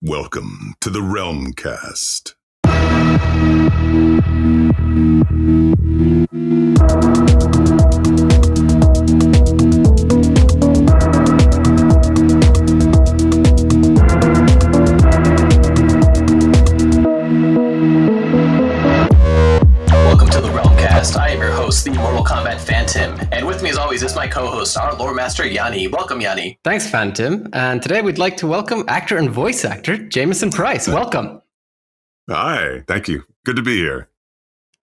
Welcome to the Realm Kast. Welcome to the Realm Kast. I am your host, the Mortal Kombat Phantom, and with me as always is my co-host, our lore master, Yanni. Welcome, Yanni. Thanks, Phantom. And today we'd like to welcome actor and voice actor Jamieson Price. Welcome. Hi, thank you. Good to be here.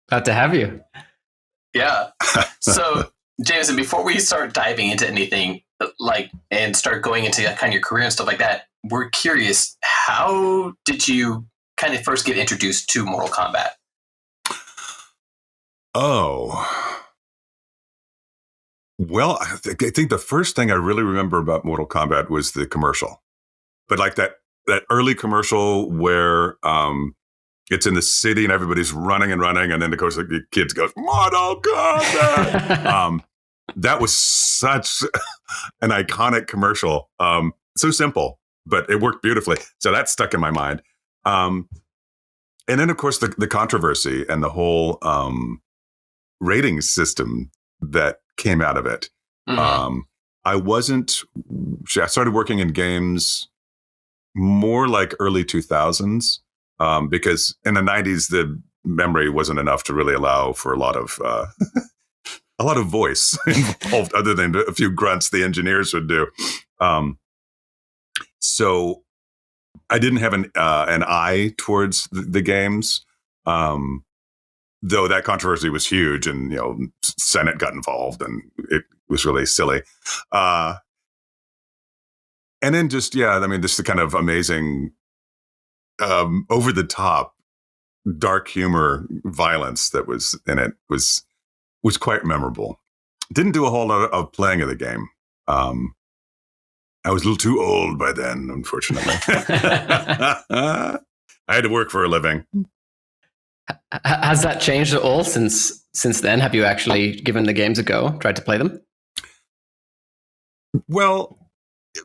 Glad to have you. Yeah. So, Jamieson, before we start diving into anything, and start going into kind of your career and stuff like that, we're curious, how did you kind of first get introduced to Mortal Kombat? Oh. Well, I think the first thing I really remember about Mortal Kombat was the commercial. But like that early commercial where it's in the city and everybody's running, and then of course the kids go, Mortal Kombat! That was such an iconic commercial. So simple, but it worked beautifully. So that stuck in my mind. And then, of course, the controversy and the whole rating system that came out of it. Mm-hmm. I started working in games more like early 2000s because in the 90s, the memory wasn't enough to really allow for a lot of voice involved other than a few grunts the engineers would do. So I didn't have an eye towards the games. Though that controversy was huge and, Senate got involved and it was really silly. And then just the kind of amazing, over the top, dark humor, violence that was in it was quite memorable. Didn't do a whole lot of playing of the game. I was a little too old by then, unfortunately. I had to work for a living. Has that changed at all since then? Have you actually given the games a go, tried to play them? Well,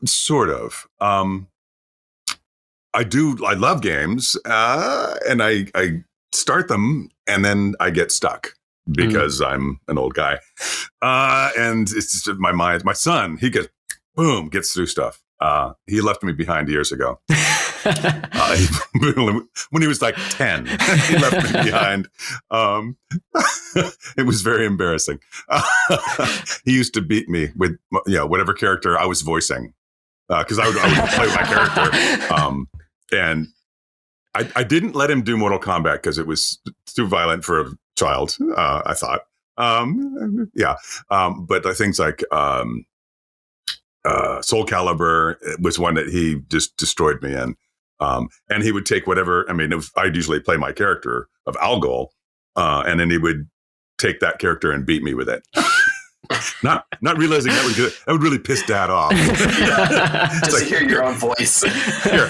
sort of. I love games, and I start them, and then I get stuck because I'm an old guy. And it's just my son, he gets through stuff. He left me behind years ago. When he was like 10, he left me behind. It was very embarrassing. He used to beat me with whatever character I was voicing because I would play my character. And I didn't let him do Mortal Kombat because it was too violent for a child, I thought. But things like Soul Calibur was one that he just destroyed me in. And he would take whatever, I'd usually play my character of Algol, and then he would take that character and beat me with it. Not realizing that would really piss Dad off. Just to hear your own voice. Here,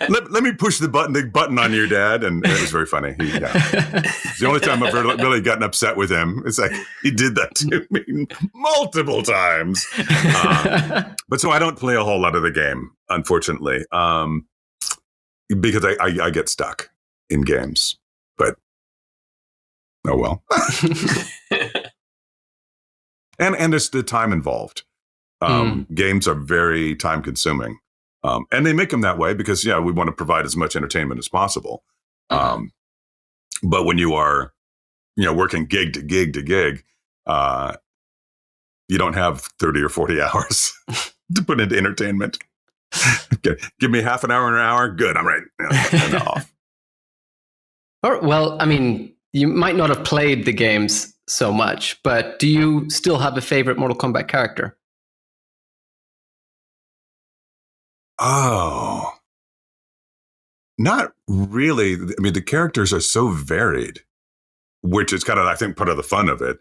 let me push the button on your dad, and it was very funny. It's the only time I've really gotten upset with him. It's like he did that to me multiple times. But so I don't play a whole lot of the game, unfortunately, because I get stuck in games. But oh well. And there's the time involved. Games are very time consuming. And they make them that way because, we want to provide as much entertainment as possible. But when you are, working gig to gig to gig, you don't have 30 or 40 hours to put into entertainment. Okay. Give me half an hour, good, I'm right. And off. All right, well, you might not have played the games so much, but do you still have a favorite Mortal Kombat character? Oh, not really. The characters are so varied, which is kind of, I think, part of the fun of it.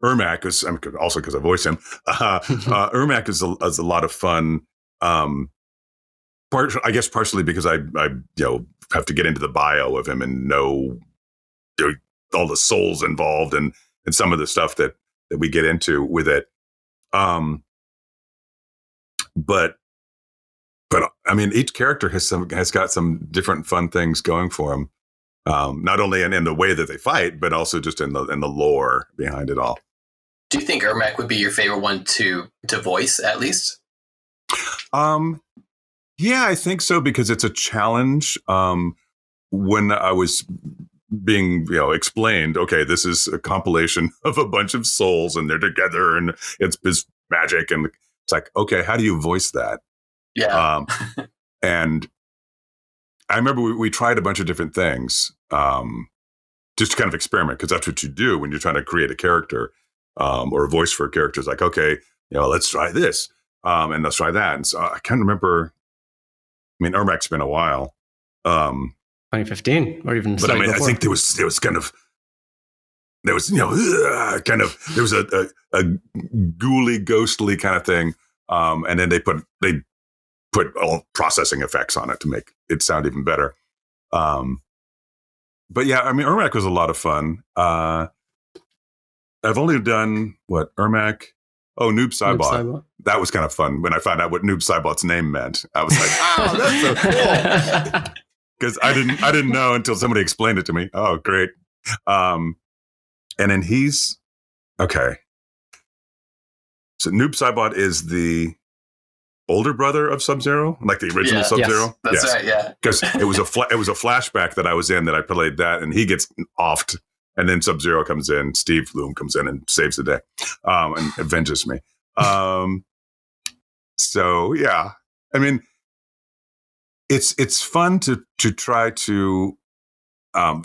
Ermac is, also because I voice him. Ermac is a lot of fun. I guess partially because I have to get into the bio of him and know all the souls involved and some of the stuff that we get into with it. But I mean, each character has got some different fun things going for them. Not only in the way that they fight, but also just in the lore behind it all. Do you think Ermac would be your favorite one to voice, at least? Yeah, I think so, because it's a challenge. When I was being, explained, okay, this is a compilation of a bunch of souls and they're together and it's magic, and it's like, okay, how do you voice that? Yeah. And I remember we tried a bunch of different things, just to kind of experiment, because that's what you do when you're trying to create a character, or a voice for a character. It's like, okay, let's try this, and let's try that. And so I can't remember. I mean, Ermac's been a while. 2015 or even but I mean, before. I think there was kind of a ghouly, ghostly kind of thing, and then they put all processing effects on it to make it sound even better. But yeah, I mean, Ermac was a lot of fun. I've only done Ermac. Oh, Noob Saibot. That was kind of fun when I found out what Noob Saibot's name meant. I was like, oh, that's so cool. Because I didn't know until somebody explained it to me. Oh, great. And then he's okay. So Noob Saibot is the older brother of Sub-Zero, like the original Sub-Zero. Yes, that's right. Yeah, because it was a flashback that I was in that I played that, and he gets offed, and then Sub-Zero comes in. Steve Bloom comes in and saves the day, and avenges me. So yeah, I mean, it's fun to try to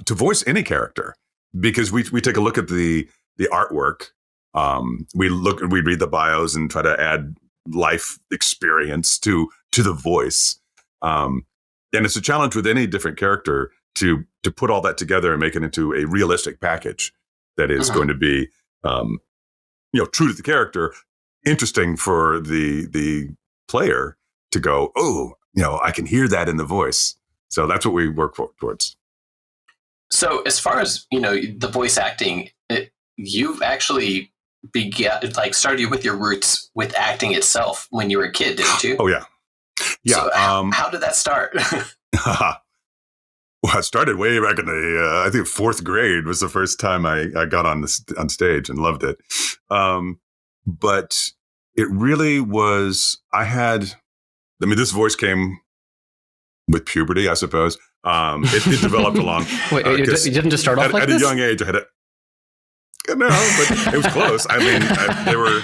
voice any character, because we take a look at the artwork. We read the bios and try to add life experience to the voice. And it's a challenge with any different character to put all that together and make it into a realistic package that is going to be, true to the character, interesting for the player to go, oh, I can hear that in the voice. So that's what we work towards. So as far as, the voice acting, you've actually started with your roots with acting itself when you were a kid, didn't you? Oh, yeah. Yeah. So how did that start? Well, I started way back in the, I think 4th grade was the first time I got on stage and loved it. But it really was, this voice came with puberty, I suppose. It developed along. Wait, you didn't just start off like this? At a young age, I had it. No, but it was close. I mean, they were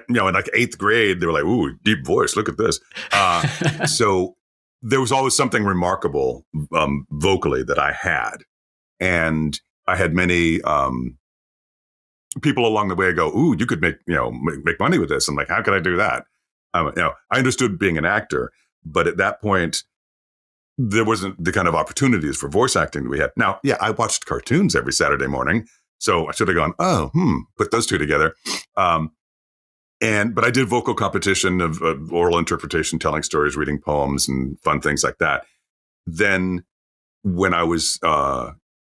in like 8th grade. They were like, "Ooh, deep voice! Look at this." So there was always something remarkable vocally that I had, and I had many people along the way go, "Ooh, you could make money with this." I'm like, "How could I do that?" I understood being an actor, but at that point, there wasn't the kind of opportunities for voice acting that we had. Now, yeah, I watched cartoons every Saturday morning, so I should have gone, put those two together. But I did vocal competition of oral interpretation, telling stories, reading poems, and fun things like that. Then when I was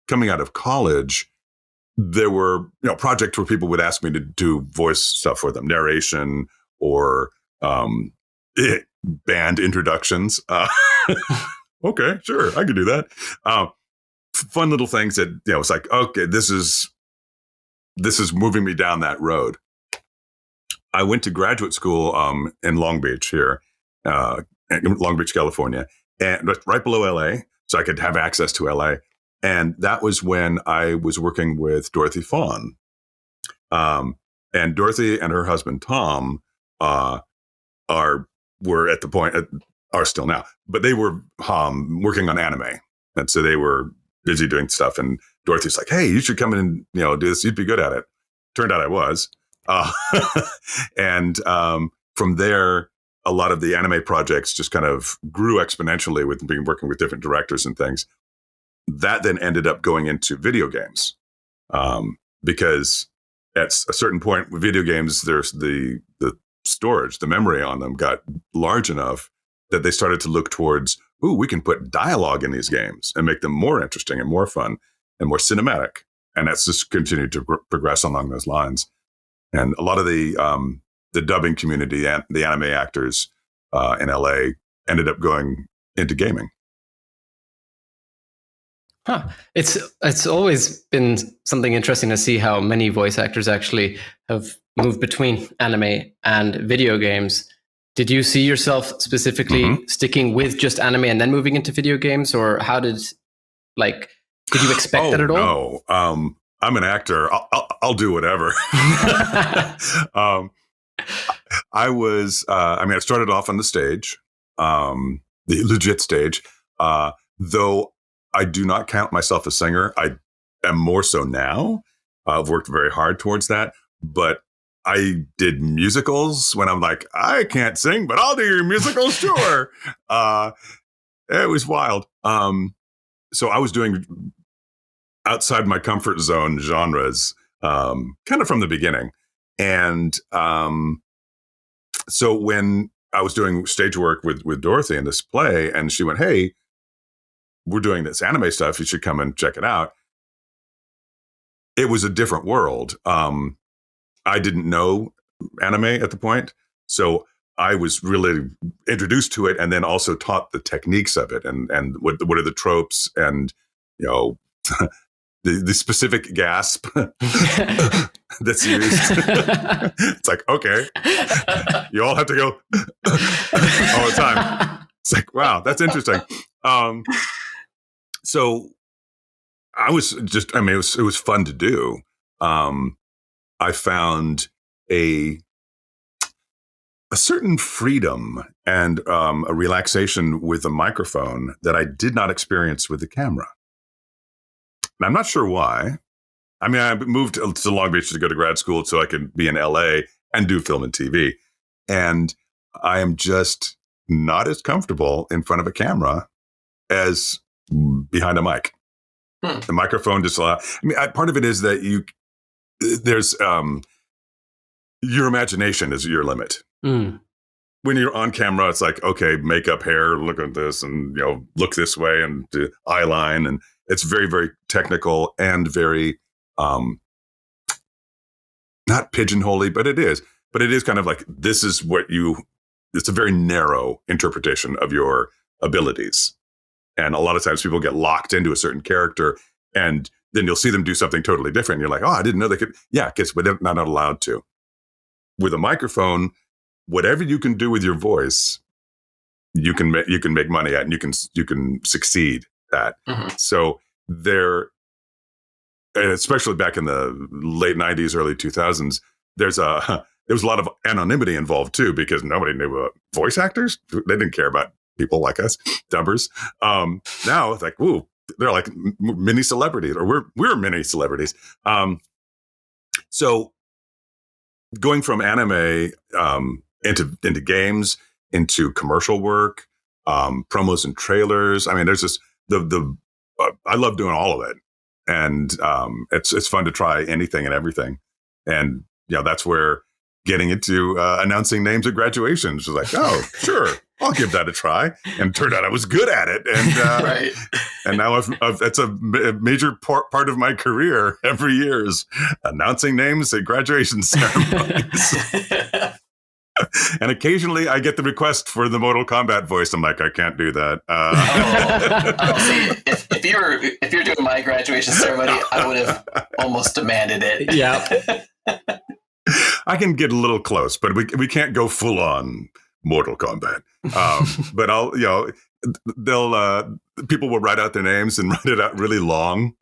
coming out of college, there were projects where people would ask me to do voice stuff for them, narration or band introductions. Okay, sure, I could do that. Fun little things that it's like, okay, this is moving me down that road. I went to graduate school in Long Beach here, in Long Beach, California, and right below LA, so I could have access to LA. And that was when I was working with Dorothy Fawn. And Dorothy and her husband Tom were at the point, are still now, but they were working on anime, and so they were busy doing stuff. And Dorothy's like, "Hey, you should come in and do this. You'd be good at it." Turned out I was, and from there, a lot of the anime projects just kind of grew exponentially with working with different directors and things. That then ended up going into video games, because at a certain point with video games, there's the storage, the memory on them got large enough that they started to look towards, we can put dialogue in these games and make them more interesting and more fun and more cinematic. And that's just continued to progress along those lines. And a lot of the dubbing community and the anime actors in LA, ended up going into gaming. Huh. It's always been something interesting to see how many voice actors actually have moved between anime and video games. Did you see yourself specifically sticking with just anime and then moving into video games, or did you expect that at all? No, I'm an actor. I'll do whatever. I started off on the stage, the legit stage, though I do not count myself a singer. I am more so now. I've worked very hard towards that, but I did musicals when I'm like, I can't sing, but I'll do your musical, sure. It was wild. So I was doing outside my comfort zone genres, kind of from the beginning. And so when I was doing stage work with Dorothy in this play, and she went, hey, we're doing this anime stuff, you should come and check it out. It was a different world. I didn't know anime at the point, so I was really introduced to it, and then also taught the techniques of it, and what are the tropes, and the specific gasp that's used. It's like, okay, you all have to go all the time. It's like, wow, that's interesting. So I was just, it was fun to do. I found a certain freedom and a relaxation with a microphone that I did not experience with the camera. And I'm not sure why. I moved to Long Beach to go to grad school so I could be in LA and do film and TV. And I am just not as comfortable in front of a camera as behind a mic. The microphone just part of it is that there's your imagination is your limit. When you're on camera, it's like, okay, makeup, hair, look at this, and look this way, and do eye line, and it's very, very technical and very not pigeonholey, but it is kind of like, this is it's a very narrow interpretation of your abilities. And a lot of times people get locked into a certain character, and then you'll see them do something totally different. And you're like, oh, I didn't know they could. Yeah, because they're not allowed to. With a microphone, whatever you can do with your voice, you can make money at, and you can succeed at. So there, and especially back in the late 90s, early 2000s, there was a lot of anonymity involved too, because nobody knew about voice actors. They didn't care about people like us, dubbers. Now it's like, ooh, they're like mini celebrities, or we're mini celebrities. So going from anime into games, into commercial work, promos and trailers. There's this I love doing all of it, and it's fun to try anything and everything, and that's where getting into announcing names at graduations was like, oh, sure, I'll give that a try. And it turned out I was good at it. And right. And now that's a major part of my career every year is announcing names at graduation ceremonies. And occasionally I get the request for the Mortal Kombat voice. I'm like, I can't do that. See, if you're doing my graduation ceremony, I would have almost demanded it. Yeah. I can get a little close, but we can't go full on Mortal Kombat. But people will write out their names and write it out really long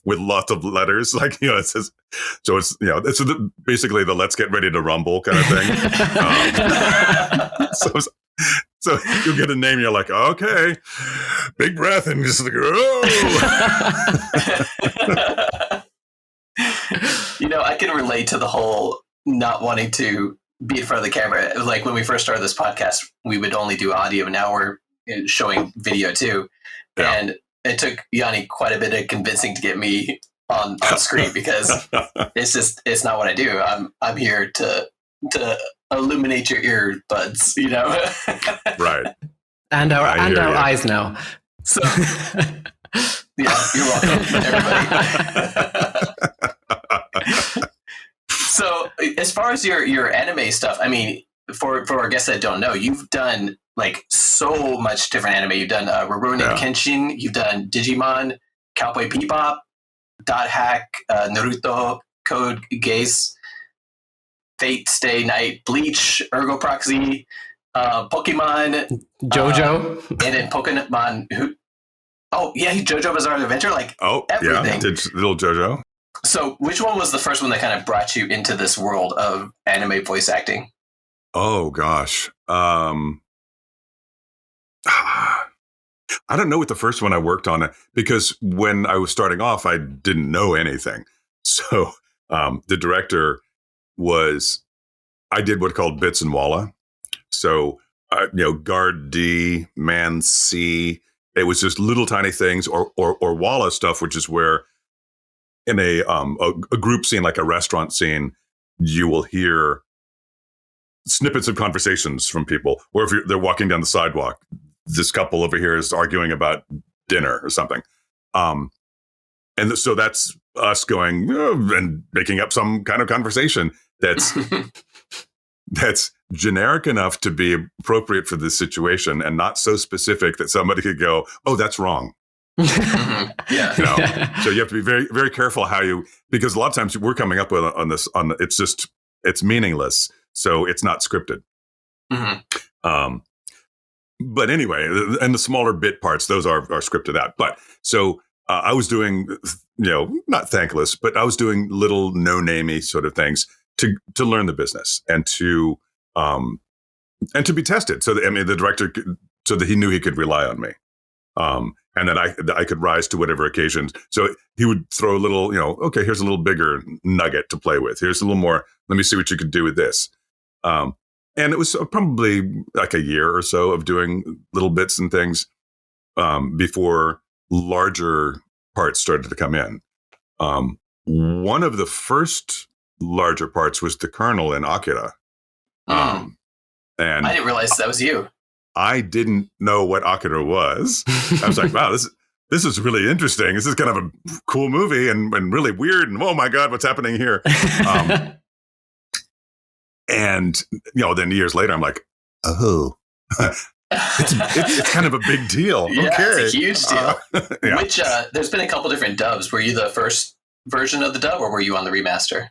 with lots of letters. Like, it says, so it's, it's basically the let's get ready to rumble kind of thing. So you'll get a name, you're like, okay, big breath, and just like, oh. I can relate to the whole not wanting to be in front of the camera. Like when we first started this podcast, we would only do audio. Now we're showing video too. Yeah. And it took Yanni quite a bit of convincing to get me on screen because it's not what I do. I'm here to illuminate your earbuds, Right. And our eyes now. So yeah, you're welcome, everybody. So as far as your anime stuff, for our guests that don't know, you've done like so much different anime. You've done Rurouni Kenshin, you've done Digimon, Cowboy Bebop, Dot Hack, Naruto, Code Geass, Fate Stay Night, Bleach, Ergo Proxy, Pokemon, JoJo, and then Pokemon. JoJo Bizarre Adventure, like everything. Yeah, did little JoJo. So, which one was the first one that kind of brought you into this world of anime voice acting? Oh gosh, I don't know what the first one I worked on, because when I was starting off, I didn't know anything. So the director I did what called Bits and Walla. So Guard D, Man C. It was just little tiny things, or Walla stuff, which is where in a group scene, like a restaurant scene, you will hear snippets of conversations from people, or if they're walking down the sidewalk, this couple over here is arguing about dinner or something. And so that's us going and making up some kind of conversation that's generic enough to be appropriate for this situation and not so specific that somebody could go, oh, that's wrong. Yeah. So you have to be very, very careful because a lot of times we're coming up with it's meaningless. So it's not scripted. Mm-hmm. But anyway, and the smaller bit parts, those are scripted out. But so I was doing, not thankless, but I was doing little no-namey sort of things to learn the business and to be tested. So the director, so that he knew he could rely on me, and that I could rise to whatever occasions. So he would throw a little, okay, here's a little bigger nugget to play with. Here's a little more. Let me see what you could do with this. And it was probably like a year or so of doing little bits and things before larger parts started to come in. One of the first larger parts was the Colonel in Akira. And I didn't realize that was you. I didn't know what Akira was. I was like, wow, this is really interesting. This is kind of a cool movie and really weird. And oh my God, what's happening here? And then years later, I'm like, oh, it's kind of a big deal. Yeah, okay, it's a huge deal. Yeah. Which there's been a couple different dubs. Were you the first version of the dub, or were you on the remaster?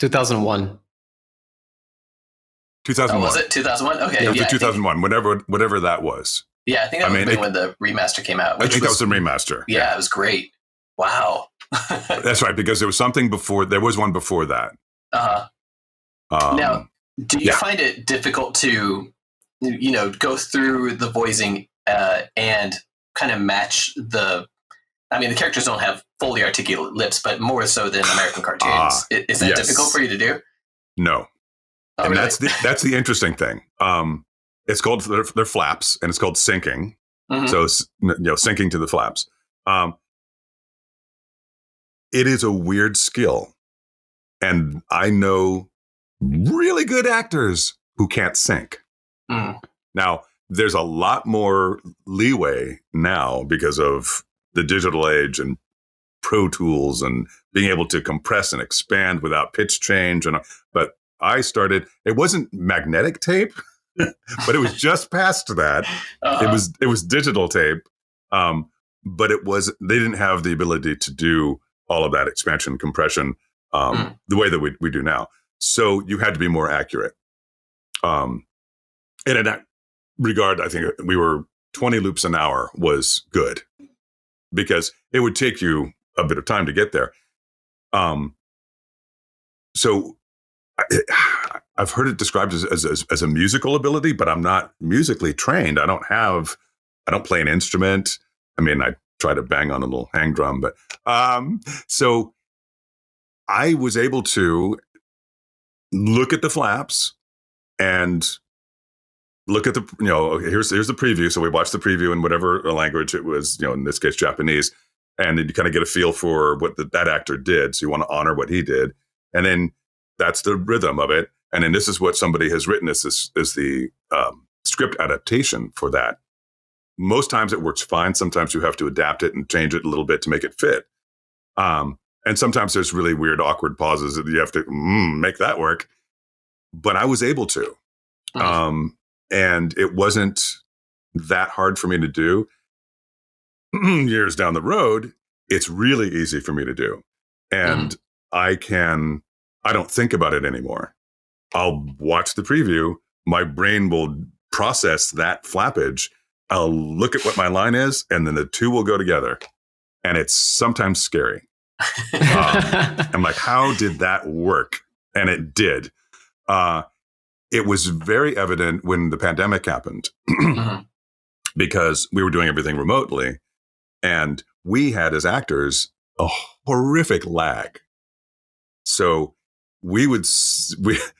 2001. 2001. Oh, was it 2001? Okay, yeah, 2001. Whatever that was. Yeah, I think that was when the remaster came out. I think that was the remaster. Yeah, it was great. Wow. That's right, because there was something before. There was one before that. Now, do you find it difficult to, go through the voicing and kind of match the characters don't have fully articulate lips, but more so than American cartoons. Is that difficult for you to do? No. Oh, and really? that's the interesting thing. It's called, they're flaps, and it's called syncing. Mm-hmm. So, syncing to the flaps. It is a weird skill. And I know really good actors who can't sync. Mm. Now, there's a lot more leeway now because of the digital age and Pro Tools and being able to compress and expand without pitch change. But I started, it wasn't magnetic tape, but it was just past that. It was digital tape. But they didn't have the ability to do all of that expansion, compression, the way that we do now. So you had to be more accurate. And in that regard, I think we were 20 loops an hour was good because it would take you a bit of time to get there. So I've heard it described as a musical ability, but I'm not musically trained. I don't play an instrument. I try to bang on a little hang drum, but so I was able to look at the flaps and look at here's the preview. So we watched the preview in whatever language it was, in this case, Japanese. And then you kind of get a feel for what that actor did. So you want to honor what he did. And then that's the rhythm of it. And then this is what somebody has written as the script adaptation for that. Most times it works fine. Sometimes you have to adapt it and change it a little bit to make it fit. And sometimes there's really weird, awkward pauses that you have to make that work. but I was able to. And it wasn't that hard for me to do. Years down the road, it's really easy for me to do. And I don't think about it anymore. I'll watch the preview. My brain will process that flappage. I'll look at what my line is, and then the two will go together. And it's sometimes scary. I'm like, how did that work? And it did. It was very evident when the pandemic happened because we were doing everything remotely. And we had, as actors, a horrific lag. So the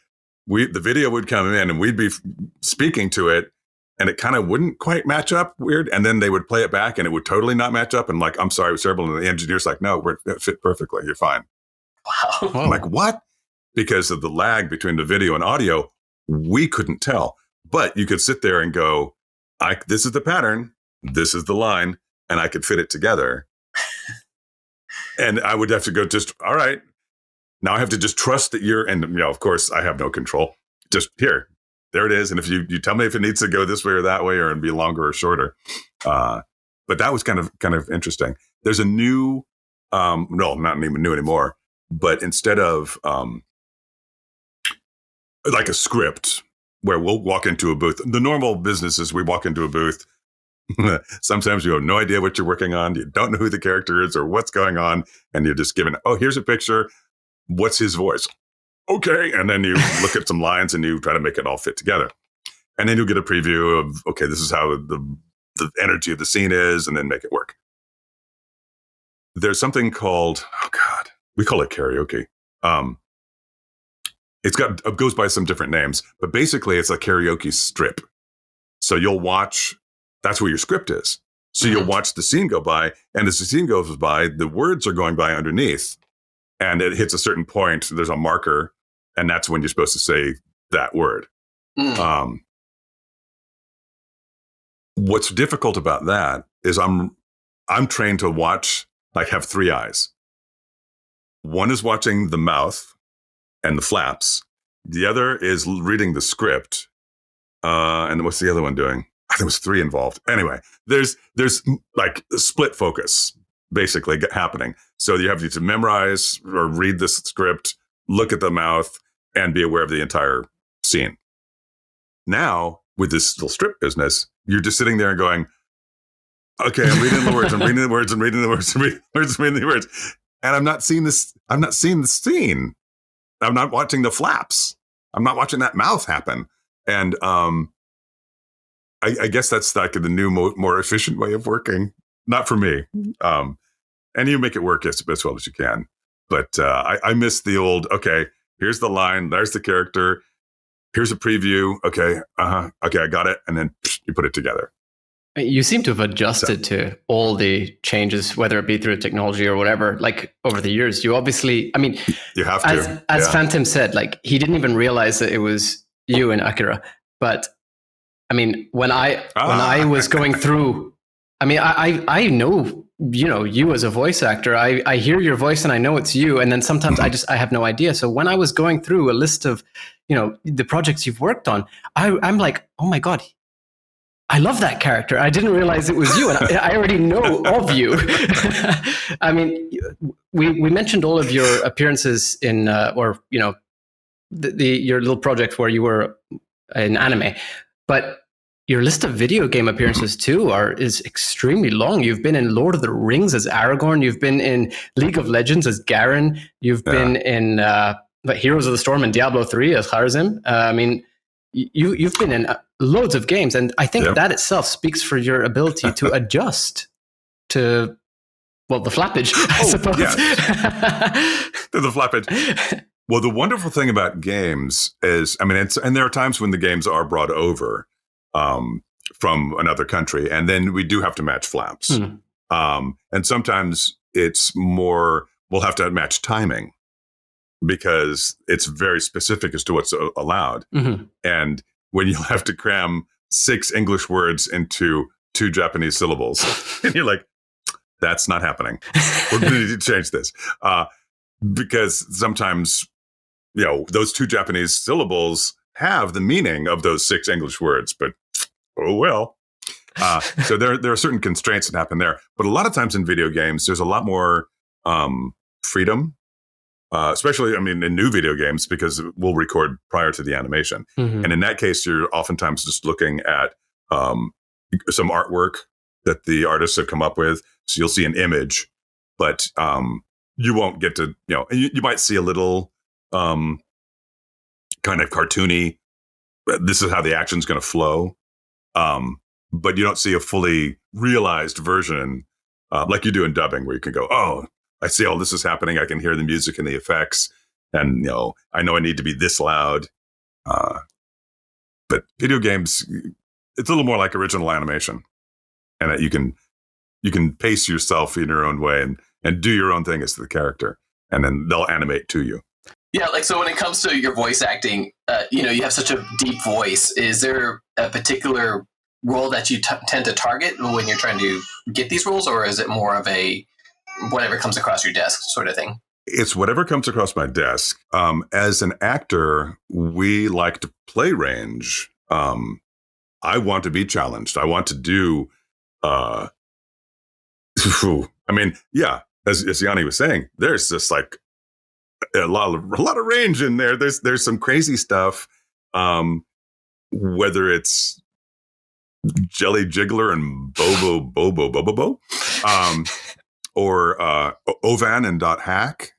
video would come in and we'd be speaking to it, and it kind of wouldn't quite match up weird. And then they would play it back and it would totally not match up. And like, I'm sorry, it was terrible. And the engineer's like, no, it fit perfectly. You're fine. Wow. I'm like, what? Because of the lag between the video and audio, we couldn't tell. But you could sit there and go, this is the pattern, this is the line, and I could fit it together. And I would have to go all right, now I have to just trust that and of course I have no control. Just there it is. And if you tell me if it needs to go this way or that way, or it'd be longer or shorter. But that was kind of interesting. There's a new, no, not even new anymore, but instead of, like a script where we'll walk into a booth. The normal business is we walk into a booth. Sometimes you have no idea what you're working on. You don't know who the character is or what's going on. And you're just given, here's a picture. What's his voice? Okay. And then you look at some lines and you try to make it all fit together. And then you'll get a preview of, okay, this is how the energy of the scene is, and then make it work. There's something called, we call it karaoke. It goes by some different names, but basically it's a karaoke strip. So you'll watch, that's where your script is. So you'll watch the scene go by, and as the scene goes by, the words are going by underneath, and it hits a certain point. There's a marker, and that's when you're supposed to say that word. What's difficult about that is I'm trained to watch, like have three eyes. One is watching the mouth and the flaps. The other is reading the script. And what's the other one doing? There was three involved. Anyway, there's like a split focus basically happening. So you have to memorize or read the script, look at the mouth, and be aware of the entire scene. Now, with this little strip business, you're just sitting there and going, okay, I'm reading the words, I'm reading the words, I'm reading the words, I'm reading the words, I'm reading the words. And I'm not seeing this, I'm not seeing the scene. I'm not watching the flaps. I'm not watching that mouth happen. And I guess that's like the new, more efficient way of working. Not for me. And you make it work as well as you can. But I miss the old, okay, here's the line, there's the character, here's a preview. Okay, okay, I got it. And then you put it together. You seem to have adjusted to all the changes, whether it be through technology or whatever, like over the years. You obviously, I mean, you have to. As Phantom said, like he didn't even realize that it was you and Akira. But I mean, when I was going through, I mean, I know, you as a voice actor, I hear your voice and I know it's you. And then sometimes I have no idea. So when I was going through a list of, the projects you've worked on, I'm like, oh my God, I love that character. I didn't realize it was you, and I already know of you. I mean, we mentioned all of your appearances in, your little project where you were in anime, but your list of video game appearances too is extremely long. You've been in Lord of the Rings as Aragorn. You've been in League of Legends as Garen. You've been in Heroes of the Storm and Diablo 3 as Kharazim. I mean, you've been in loads of games, and I think that itself speaks for your ability to adjust to, well, the flappage, I suppose. Yes. To the flappage. Well, the wonderful thing about games is, I mean, and there are times when the games are brought over from another country, and then we do have to match flaps. And sometimes it's more, we'll have to match timing because it's very specific as to what's allowed. And when you'll have to cram 6 English words into 2 Japanese syllables, and you're like, that's not happening. We're going to need to change this. Because sometimes, those 2 Japanese syllables have the meaning of those 6 English words, but oh well. So there are certain constraints that happen there. But a lot of times in video games, there's a lot more freedom, especially, in new video games, because we'll record prior to the animation. Mm-hmm. And in that case, you're oftentimes just looking at some artwork that the artists have come up with. So you'll see an image, but you won't get to, you might see a little kind of cartoony, this is how the action's going to flow. But you don't see a fully realized version like you do in dubbing, where you can go, oh, I see all this is happening. I can hear the music and the effects. And, I know I need to be this loud. But video games, it's a little more like original animation. And that you can pace yourself in your own way and do your own thing as the character. And then they'll animate to you. Yeah, so when it comes to your voice acting, you have such a deep voice. Is there a particular role that you tend to target when you're trying to get these roles, or is it more of a whatever comes across your desk sort of thing? It's whatever comes across my desk. As an actor, we like to play range. I want to be challenged. I want to do, as Yanni was saying, there's just like a lot of range in there. There's some crazy stuff, whether it's Jelly Jiggler and Bobo, or Ovan and Dot Hack,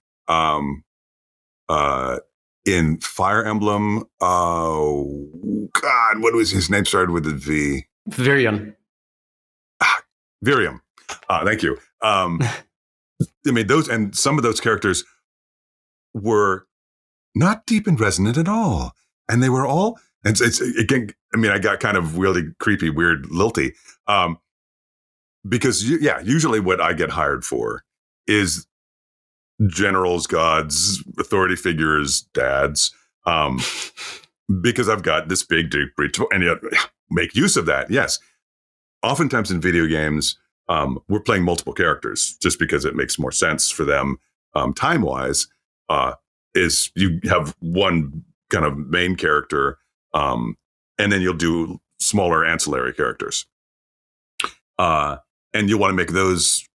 in Fire Emblem. Oh God, what was his name? Started with a V. Virion. Virium. Thank you. Those and some of those characters were not deep and resonant at all, and they were all. And it's again. I got kind of really creepy, weird, lilty, because usually what I get hired for is generals, gods, authority figures, dads, because I've got this big deep reach, and yet make use of that. Yes, oftentimes in video games, we're playing multiple characters just because it makes more sense for them time wise. Is you have one kind of main character. And then you'll do smaller ancillary characters. And you want to make those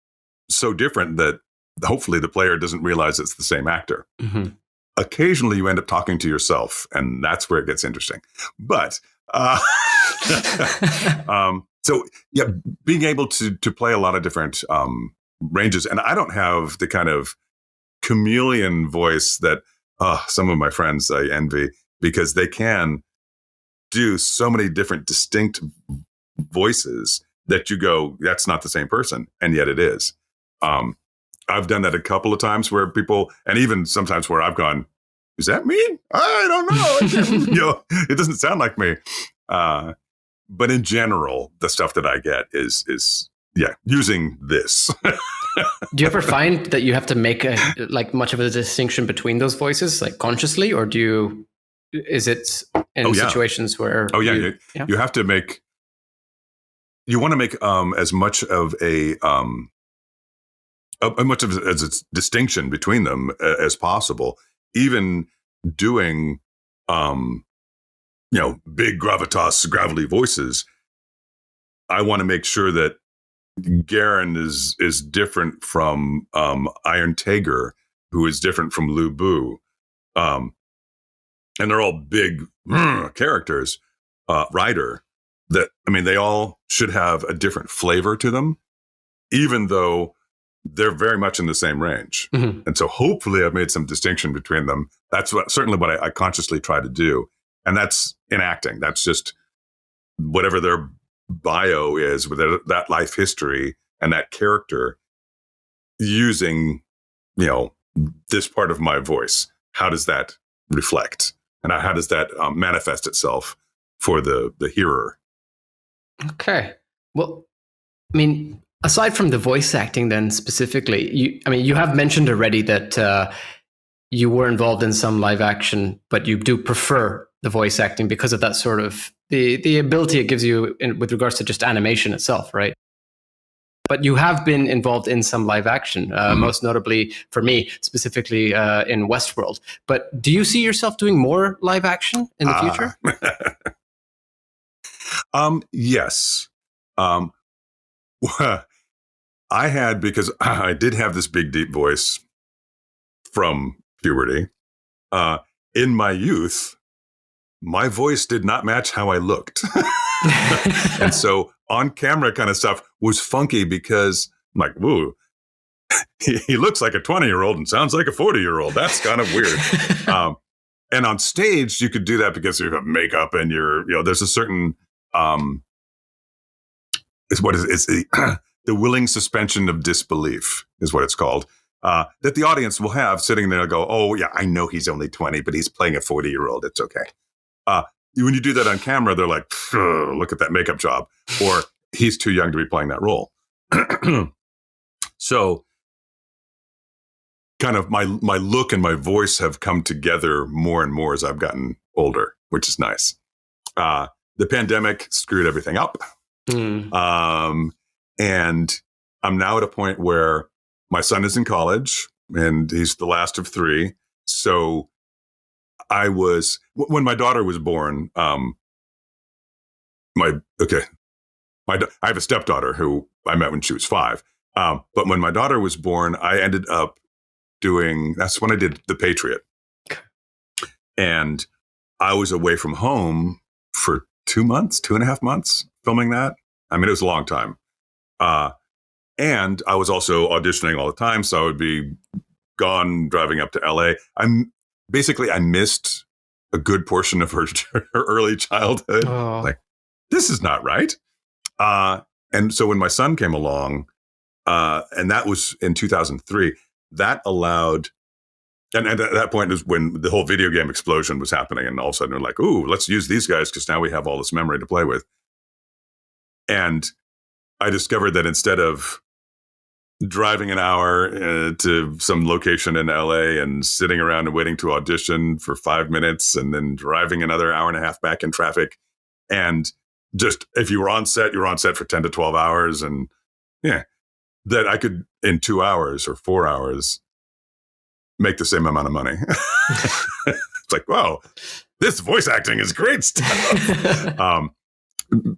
so different that hopefully the player doesn't realize it's the same actor. Mm-hmm. Occasionally you end up talking to yourself, and that's where it gets interesting. But so being able to play a lot of different ranges. And I don't have the kind of chameleon voice that some of my friends I envy, because they can do so many different distinct voices that you go, that's not the same person. And yet it is. I've done that a couple of times where people, and even sometimes where I've gone, is that me? I don't know. It doesn't sound like me. But in general, the stuff that I get is using this. Do you ever find that you have to make much of a distinction between those voices, like consciously, or is it in situations where? Oh yeah, you have to make. You want to make as much of as a distinction between them as possible. Even doing, big gravitas, gravelly voices. I want to make sure that Garen is different from Iron Tager, who is different from Lu Bu. And they're all big characters. Ryder, they all should have a different flavor to them, even though they're very much in the same range. Mm-hmm. And so hopefully I've made some distinction between them. That's certainly what I consciously try to do. And that's in acting. That's just whatever their bio is with that life history and that character, using, this part of my voice. How does that reflect? And how does that manifest itself for the hearer? Okay. Well, aside from the voice acting then specifically, you have mentioned already that you were involved in some live action, but you do prefer the voice acting because of that sort of the ability it gives you with regards to just animation itself, right? but you have been involved in some live action, most notably for me, specifically in Westworld. But do you see yourself doing more live action in the future? Yes. I had, because I did have this big, deep voice from puberty. In my youth, my voice did not match how I looked. And so on camera kind of stuff was funky because I'm like, woo, he looks like a 20-year-old and sounds like a 40-year-old. That's kind of weird. And on stage, you could do that because you have makeup and there's a certain, it's the willing suspension of disbelief is what it's called, that the audience will have sitting there and go, oh yeah, I know he's only 20, but he's playing a 40-year-old. It's okay. When you do that on camera, they're like, look at that makeup job, or he's too young to be playing that role. So kind of my look and my voice have come together more and more as I've gotten older, which is nice. The pandemic screwed everything up. And I'm now at a point where my son is in college and he's the last of three. So when my daughter was born, I have a stepdaughter who I met when she was 5. But when my daughter was born, I ended up that's when I did The Patriot. And I was away from home for 2.5 months filming that. I mean, it was a long time. And I was also auditioning all the time. So I would be gone driving up to LA. I missed a good portion of her early childhood. Oh. Like, this is not right. And so when my son came along, and that was in 2003, that allowed, and at that point is when the whole video game explosion was happening. And all of a sudden we're like, ooh, let's use these guys because now we have all this memory to play with. And I discovered that instead of driving an hour to some location in LA and sitting around and waiting to audition for 5 minutes and then driving another hour and a half back in traffic, and just if you were on set, you're on set for 10 to 12 hours, and that I could in 2 hours or 4 hours make the same amount of money. It's like, wow, this voice acting is great stuff.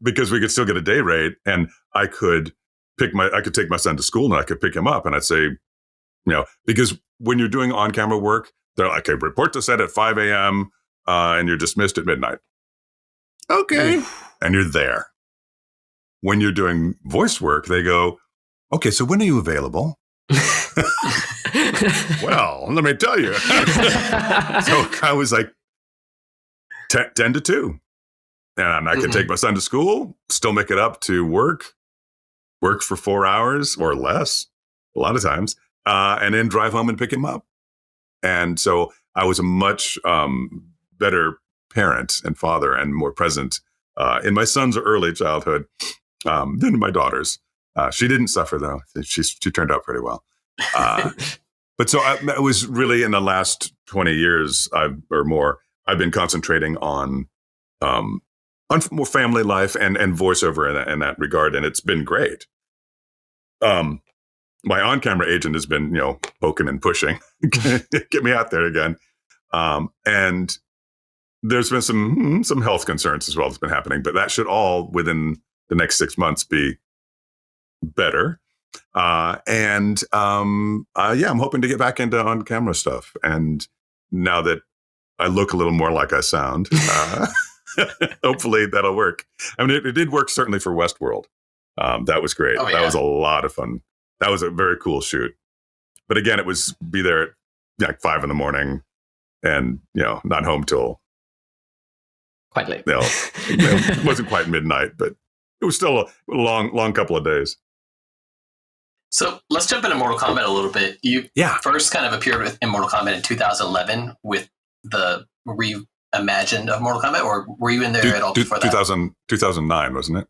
Because we could still get a day rate, and I could take my son to school and I could pick him up, and I'd say, because when you're doing on-camera work, they're like, okay, report to set at 5 a.m. And you're dismissed at midnight. Okay. And you're there. When you're doing voice work, they go, okay, so when are you available? Well, let me tell you. So I was like 10 to 2. And I could take my son to school, still make it up to work for 4 hours or less, a lot of times, and then drive home and pick him up. And so I was a much better parent and father and more present in my son's early childhood than in my daughter's. She didn't suffer, though. She turned out pretty well. But so I was really, in the last 20 years or more, I've been concentrating on more family life and voiceover in that regard, and it's been great. My on-camera agent has been, poking and pushing, get me out there again. And there's been some health concerns as well that's been happening, but that should all within the next 6 months be better. I'm hoping to get back into on-camera stuff. And now that I look a little more like I sound, hopefully that'll work. I mean, it did work certainly for Westworld. That was great. Oh, yeah. That was a lot of fun. That was a very cool shoot. But again, it was be there at like 5 a.m. and, not home till quite late. It wasn't quite midnight, but it was still a long couple of days. So let's jump into Mortal Kombat a little bit. You first kind of appeared in Mortal Kombat in 2011 with the reimagined of Mortal Kombat, or were you in there at all before that? 2009, wasn't it?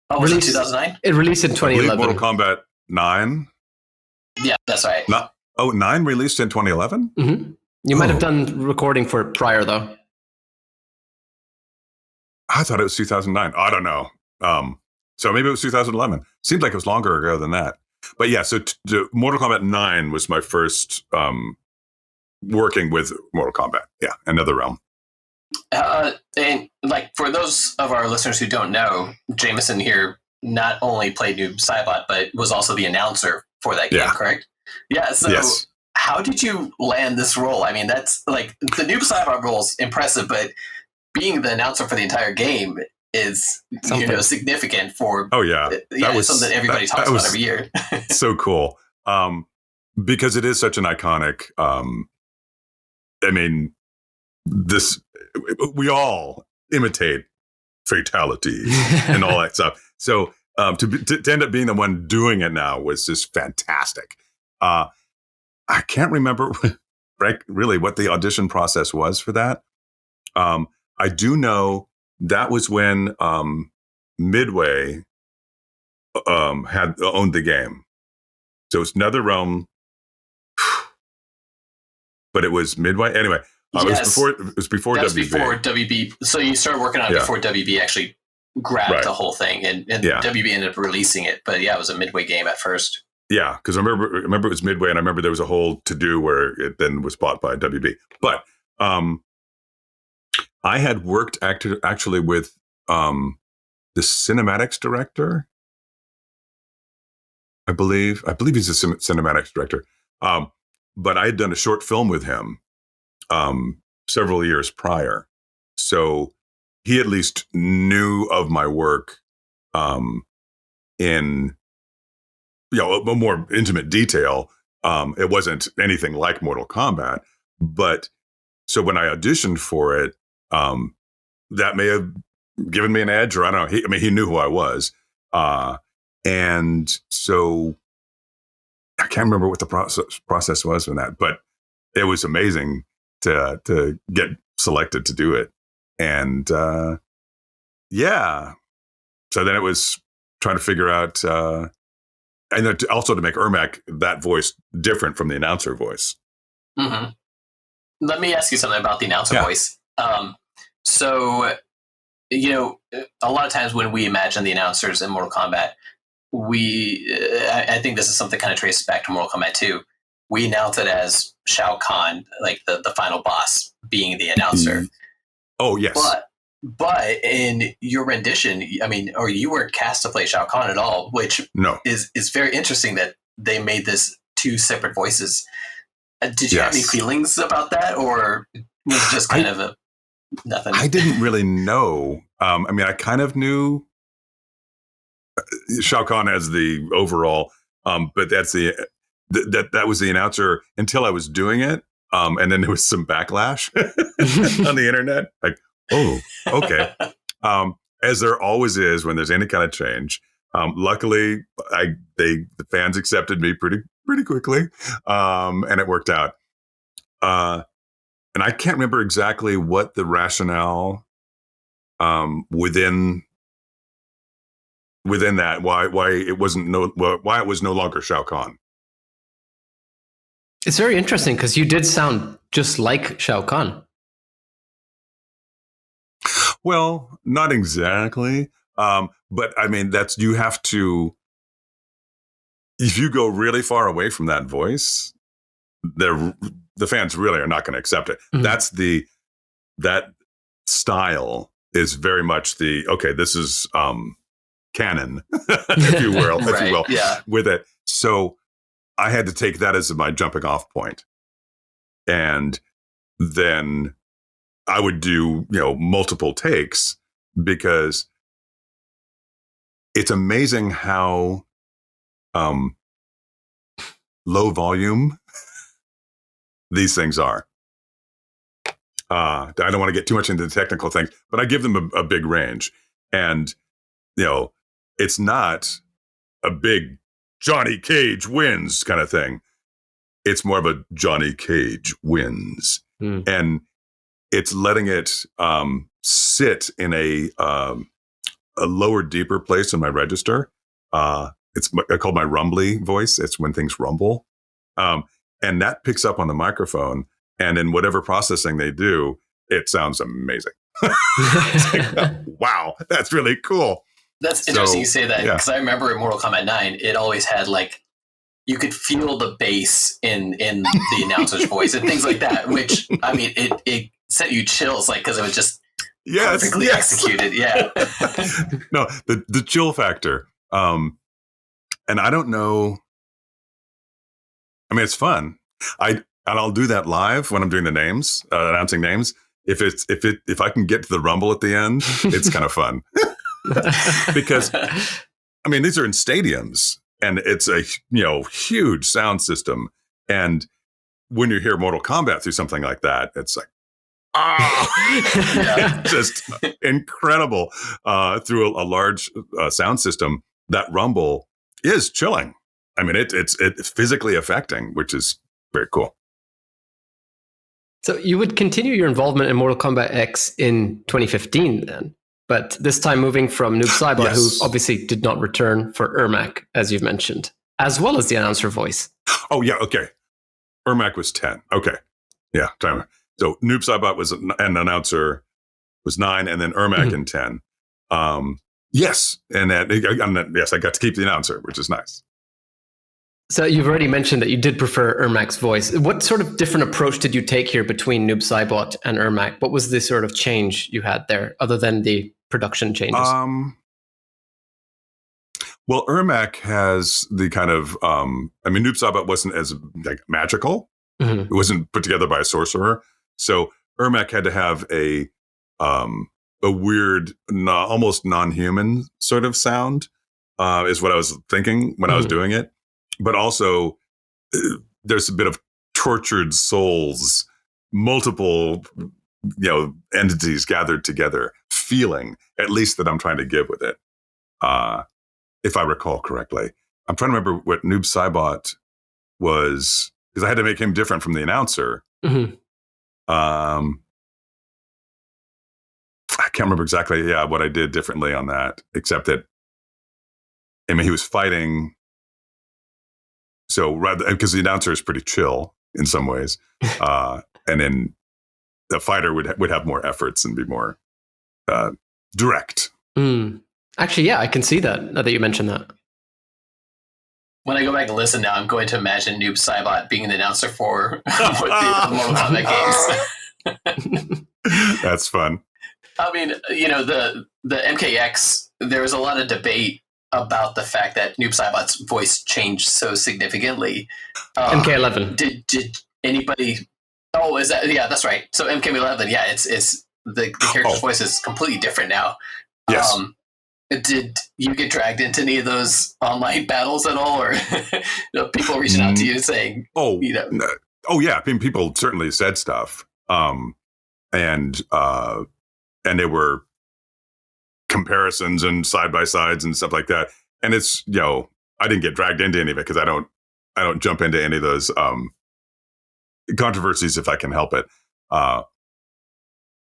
Oh, was it 2009? It released in 2011. Mortal Kombat 9? Yeah, that's right. 9 released in 2011? Mm-hmm. You might have done recording for it prior, though. I thought it was 2009. I don't know. So maybe it was 2011. Seemed like it was longer ago than that. But yeah, so Mortal Kombat 9 was my first working with Mortal Kombat. Yeah, another realm. And like for those of our listeners who don't know, Jamieson here not only played Noob Saibot, but was also the announcer for that game, correct? Yeah. So yes. How did you land this role? I mean, that's like the Noob Saibot role is impressive, but being the announcer for the entire game is significant for. Oh yeah, that was something everybody talks about every year. So cool, because it is such an iconic. I mean, we all imitate fatality and all that stuff. So to end up being the one doing it now was just fantastic. I can't remember really what the audition process was for that. I do know that was when Midway had owned the game. So it's NetherRealm, but it was Midway anyway. Yes. It was before WB. Before WB. So you started working on it before WB actually grabbed the whole thing, and WB ended up releasing it. But yeah, it was a Midway game at first. Yeah, because I remember it was Midway, and I remember there was a whole to-do where it then was bought by WB. But I had worked actually with the cinematics director. I believe he's a cinematics director. But I had done a short film with him several years prior. So he at least knew of my work in a more intimate detail. It wasn't anything like Mortal Kombat, but so when I auditioned for it, that may have given me an edge, or I don't know. He knew who I was, and so I can't remember what the process was in that, but it was amazing to get selected to do it, and so then it was trying to figure out. And then also to make Ermac, that voice different from the announcer voice. Mm-hmm. Let me ask you something about the announcer voice. So, a lot of times when we imagine the announcers in Mortal Kombat, I think this is something kind of traces back to Mortal Kombat 2. We announce it as Shao Khan, like the final boss, being the announcer. Oh, yes. But in your rendition, or you weren't cast to play Shao Kahn at all, which is very interesting that they made this two separate voices. Did you have any feelings about that, or was it just kind of nothing? I didn't really know. I kind of knew Shao Kahn as the overall, but that's that was the announcer until I was doing it, and then there was some backlash on the internet, like. Oh, okay. As there always is when there's any kind of change. Luckily, the fans accepted me pretty quickly, and it worked out. And I can't remember exactly what the rationale within that why it was no longer Shao Kahn. It's very interesting because you did sound just like Shao Kahn. Well, not exactly. But you have to, if you go really far away from that voice, the fans really are not going to accept it. Mm-hmm. That style is very much this is canon, if you will, with it. So I had to take that as my jumping off point. And then I would do, multiple takes because it's amazing how low volume these things are. I don't want to get too much into the technical things, but I give them a big range. And, it's not a big Johnny Cage wins kind of thing. It's more of a Johnny Cage wins. Mm. And it's letting it sit in a lower, deeper place in my register. It's called my rumbly voice. It's when things rumble. And that picks up on the microphone. And in whatever processing they do, it sounds amazing. Like, wow, that's really cool. That's interesting you say that, because I remember in Mortal Kombat 9, it always had like, you could feel the bass in the announcer's voice and things like that, which, I mean, it sent you chills, like, because it was just perfectly executed. Yeah. No, the chill factor. And I don't know. I mean, it's fun. And I'll do that live when I'm doing the names, announcing names. If I can get to the rumble at the end, it's kind of fun. Because, I mean, these are in stadiums. And it's a huge sound system. And when you hear Mortal Kombat through something like that, it's like, just incredible. Through a large sound system, that rumble is chilling. I mean, it's physically affecting, which is very cool. So you would continue your involvement in Mortal Kombat X in 2015 then? But this time moving from Noob Saibot, who obviously did not return for Ermac, as you've mentioned, as well as the announcer voice. Oh, yeah, okay. Ermac was 10. Okay. Yeah, timer. So Noob Saibot was an announcer, was 9, and then Ermac in 10. Yes, and yes, I got to keep the announcer, which is nice. So you've already mentioned that you did prefer Ermac's voice. What sort of different approach did you take here between Noob Saibot and Ermac? What was the sort of change you had there, other than the production changes? Well, Ermac has the kind of, I mean, Noob Saibot wasn't as like magical. It wasn't put together by a sorcerer. So Ermac had to have a weird, almost non-human sort of sound, is what I was thinking when I was doing it. But also, there's a bit of tortured souls, multiple, entities gathered together, feeling, at least, that I'm trying to give with it. If I recall correctly. I'm trying to remember what Noob Saibot was, because I had to make him different from the announcer. I can't remember exactly, what I did differently on that, except that, I mean, he was fighting. So rather, because the announcer is pretty chill in some ways, and then the fighter would have more efforts and be more direct. Actually, yeah, I can see that now that you mentioned that. When I go back and listen now, I'm going to imagine Noob Saibot being the announcer for the Mortal Kombat games. That's fun. I mean, the MKX, there was a lot of debate about the fact that Noob Saibot's voice changed so significantly. MK11. Did anybody? Oh, is that? Yeah, that's right. So MK11, it's the character's voice is completely different now. Yes. Did you get dragged into any of those online battles at all, or people reaching out to you saying, oh yeah, I mean, people certainly said stuff, and there were comparisons and side by sides and stuff like that. And it's, I didn't get dragged into any of it because I don't jump into any of those controversies if I can help it. I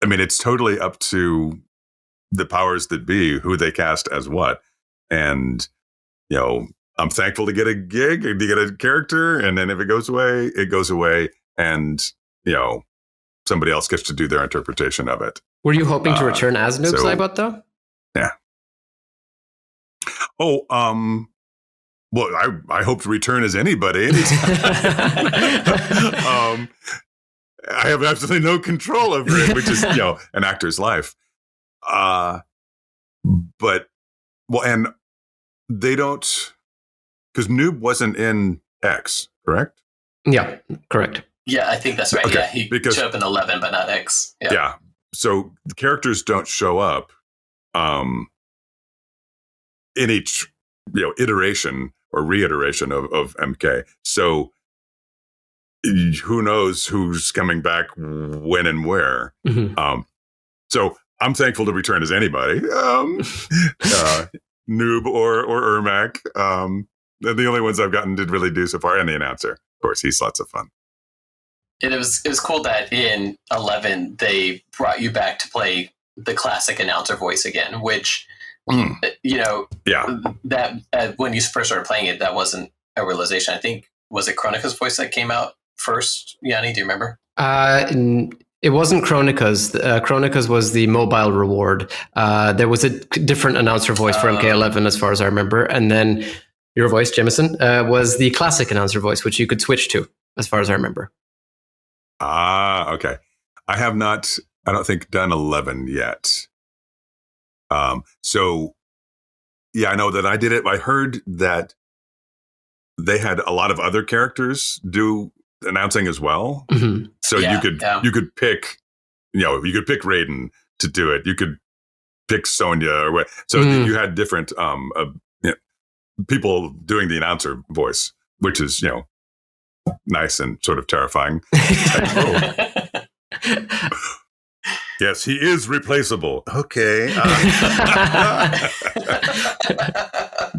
mean, it's totally up to the powers that be who they cast as what. And, I'm thankful to get a gig, to get a character. And then if it goes away, it goes away. And, somebody else gets to do their interpretation of it. Were you hoping to return as Noob Saibot, though? Yeah. Oh, well, I hope to return as anybody anytime. I have absolutely no control over it, which is, an actor's life. But, well, and they don't, because Noob wasn't in X, correct? Yeah, correct. Yeah, I think that's right. Okay. Yeah, he showed up in 11, but not X. Yeah. So the characters don't show up in each iteration or reiteration of MK. So who knows who's coming back when and where. So I'm thankful to return as anybody, Noob or Ermac. The only ones I've gotten to really do so far, and the announcer. Of course, he's lots of fun. And it was cool that in 11 they brought you back to play the classic announcer voice again, which that when you first started playing it, that wasn't a realization. I think, was it Kronika's voice that came out first? Yanni, do you remember? It wasn't Chronica's. Chronica's was the mobile reward. There was a different announcer voice for MK11, as far as I remember. And then your voice, Jamieson, was the classic announcer voice, which you could switch to, as far as I remember. Ah, okay. I have not, I don't think, done 11 yet. So, yeah, I know that I did it. I heard that they had a lot of other characters do announcing as well. Mm-hmm. So you could pick, you could pick Raiden to do it. You could pick Sonya or what. So you had different people doing the announcer voice, which is, nice and sort of terrifying. Yes, he is replaceable. Okay.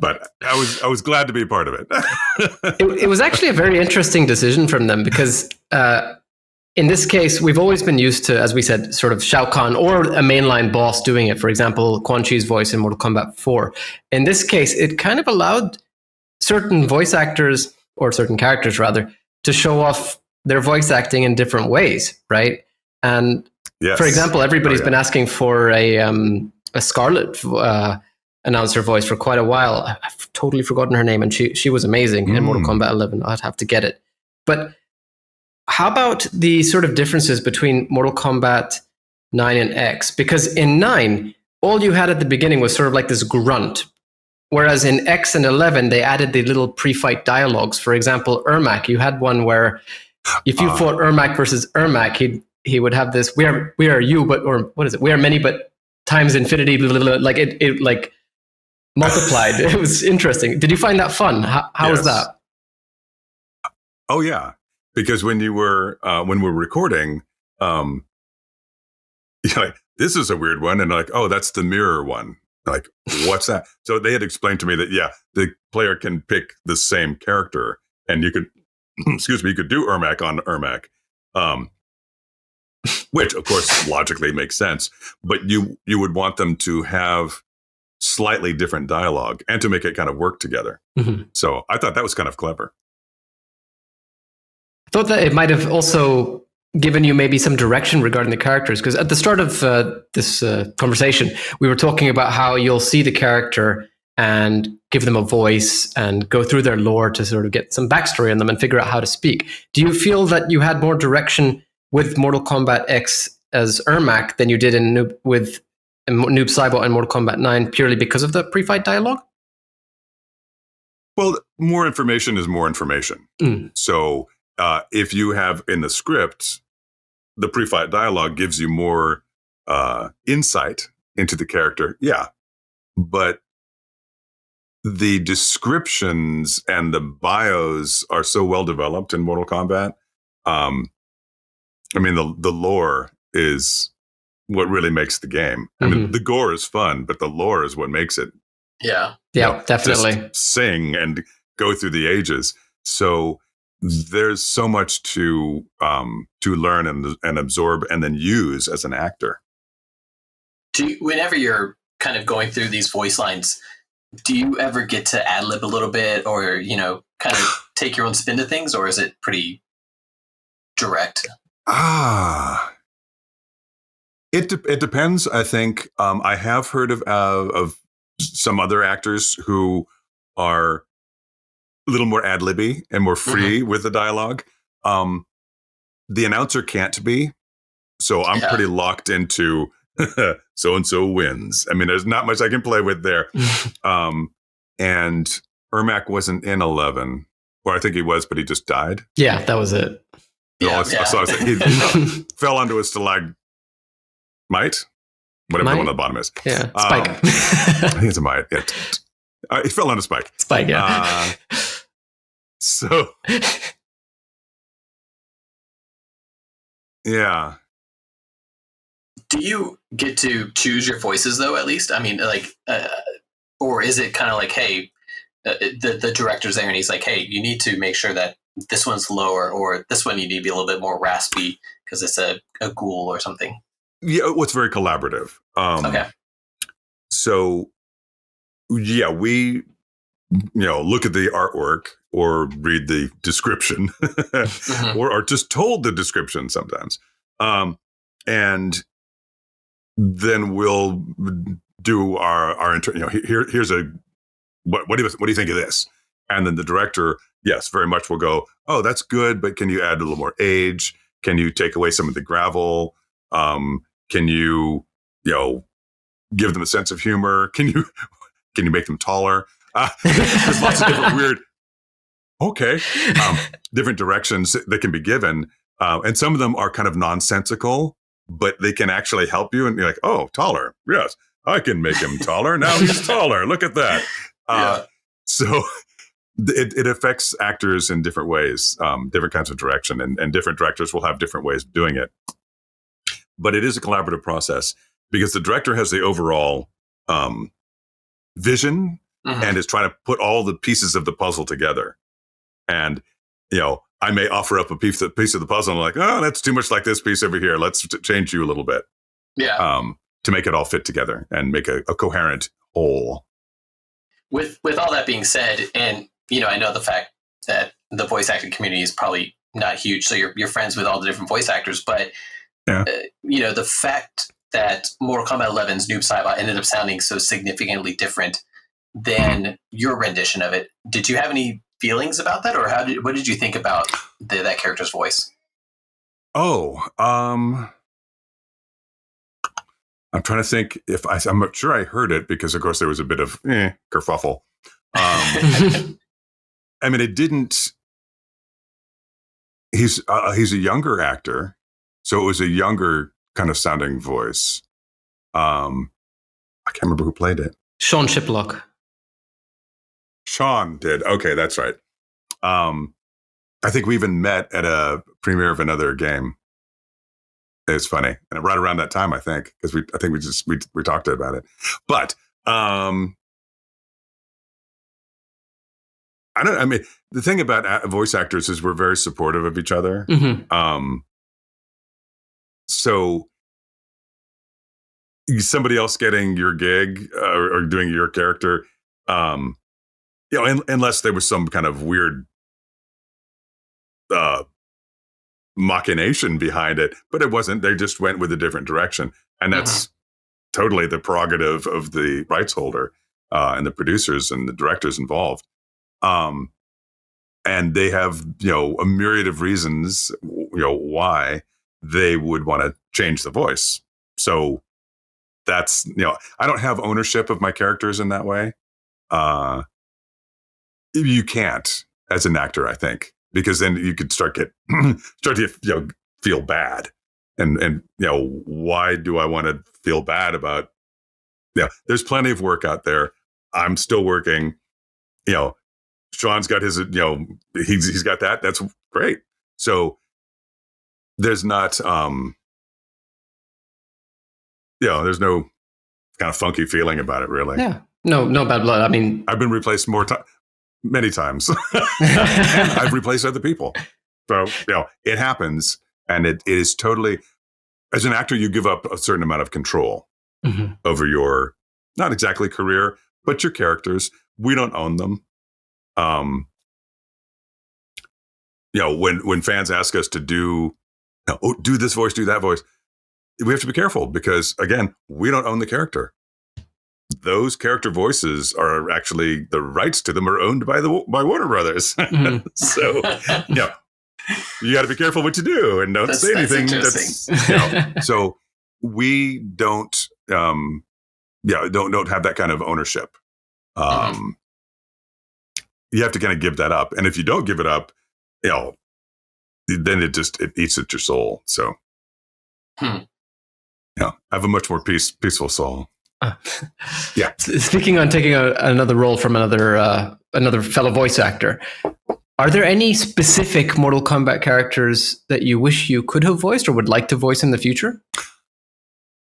But I was glad to be a part of it. It was actually a very interesting decision from them because in this case, we've always been used to, as we said, sort of Shao Khan or a mainline boss doing it. For example, Quan Chi's voice in Mortal Kombat 4. In this case, it kind of allowed certain voice actors, or certain characters rather, to show off their voice acting in different ways, right? And yes. For example, everybody's been asking for a Scarlet announcer voice for quite a while. I've totally forgotten her name, and she was amazing in Mortal Kombat 11. I'd have to get it. But how about the sort of differences between Mortal Kombat 9 and X? Because in 9, all you had at the beginning was sort of like this grunt. Whereas in X and 11, they added the little pre-fight dialogues. For example, Ermac, you had one where if you fought Ermac versus Ermac, he would have this, we are you, but, or what is it? We are many, but times infinity, blah, blah, blah. Like it like multiplied. It was interesting. Did you find that fun? How was that? Oh yeah. Because when we were recording, you're like, this is a weird one. And like, oh, that's the mirror one. Like, what's that? So they had explained to me that, yeah, the player can pick the same character and you could, you could do Ermac on Ermac. Which of course logically makes sense, but you would want them to have slightly different dialogue and to make it kind of work together. Mm-hmm. So I thought that was kind of clever. I thought that it might have also given you maybe some direction regarding the characters, because at the start of this conversation, we were talking about how you'll see the character and give them a voice and go through their lore to sort of get some backstory on them and figure out how to speak. Do you feel that you had more direction with Mortal Kombat X as Ermac than you did with Noob Saibot and Mortal Kombat 9 purely because of the pre-fight dialogue? Well, more information is more information. Mm. So if you have in the script, the pre-fight dialogue gives you more insight into the character. Yeah. But the descriptions and the bios are so well developed in Mortal Kombat. I mean, the lore is what really makes the game. I mean, the gore is fun, but the lore is what makes it. Yeah. Yeah, definitely. Just sing and go through the ages. So there's so much to learn and absorb and then use as an actor. Whenever you're kind of going through these voice lines, do you ever get to ad-lib a little bit or, kind of take your own spin to things, or is it pretty direct? It depends. I think I have heard of some other actors who are a little more ad-libby and more free with the dialogue. The announcer can't be, so I'm pretty locked into so-and-so wins. I mean, there's not much I can play with there. And Ermac wasn't in 11, or I think he was, but he just died. Yeah, that was it. So he fell onto a stalagmite, whatever the one at the bottom is. Yeah, spike. I think it's a mite. Yeah. He fell on a spike. Spike, yeah. So, yeah. Do you get to choose your voices, though, at least? I mean, or is it kind of like, hey, the director's there and he's like, hey, you need to make sure that this one's lower, or this one you need to be a little bit more raspy because it's a ghoul or something? Yeah, it's very collaborative. Okay. So, yeah, we, look at the artwork or read the description or are just told the description sometimes. and then we'll do our here's a what do you think of this? And then the director, yes, very much will go, oh, that's good, but can you add a little more age? Can you take away some of the gravel? Can you give them a sense of humor? Can you make them taller? There's lots of different weird, different directions that can be given. And some of them are kind of nonsensical, but they can actually help you. And you're like, oh, taller. Yes, I can make him taller. Now he's taller. Look at that. So it affects actors in different ways, different kinds of direction, and different directors will have different ways of doing it. But it is a collaborative process because the director has the overall vision and is trying to put all the pieces of the puzzle together. And, I may offer up a piece of the puzzle and I'm like, oh, that's too much like this piece over here. Let's change you a little bit. Yeah. To make it all fit together and make a coherent whole. With all that being said, and I know the fact that the voice acting community is probably not huge, so you're friends with all the different voice actors, but the fact that Mortal Kombat 11's Noob Saibot ended up sounding so significantly different than your rendition of it. Did you have any feelings about that, or what did you think about that character's voice? I'm trying to think I'm not sure I heard it because, of course, there was a bit of kerfuffle. I mean, it didn't. He's a younger actor, so it was a younger kind of sounding voice. I can't remember who played it. Sean Shiplock. Sean did. Okay, that's right. I think we even met at a premiere of another game. It's funny, and right around that time, I think, because we talked about it. But I mean, the thing about voice actors is we're very supportive of each other. So somebody else getting your gig or doing your character, unless there was some kind of weird machination behind it, but it wasn't. They just went with a different direction, and that's totally the prerogative of the rights holder and the producers and the directors involved. And they have a myriad of reasons why they would want to change the voice. So that's I don't have ownership of my characters in that way. You can't as an actor, I think. Because then you could start to feel bad, and why do I want to feel bad about? There's plenty of work out there. I'm still working. Sean's got his. He's got that. That's great. So there's not. There's no kind of funky feeling about it, really. Yeah. No bad blood. I mean, I've been replaced many times. And I've replaced other people. So, it happens. And it is totally, as an actor, you give up a certain amount of control over your, not exactly career, but your characters. We don't own them. When fans ask us to do this voice, do that voice, we have to be careful because, again, we don't own the character. Those character voices are actually, the rights to them are owned by Warner Brothers. So, you got to be careful what you do and don't say anything. So we don't, don't have that kind of ownership. You have to kind of give that up. And if you don't give it up, then it eats at your soul. So, I have a much more peaceful soul. Yeah. Speaking on taking another role from another fellow voice actor, are there any specific Mortal Kombat characters that you wish you could have voiced or would like to voice in the future?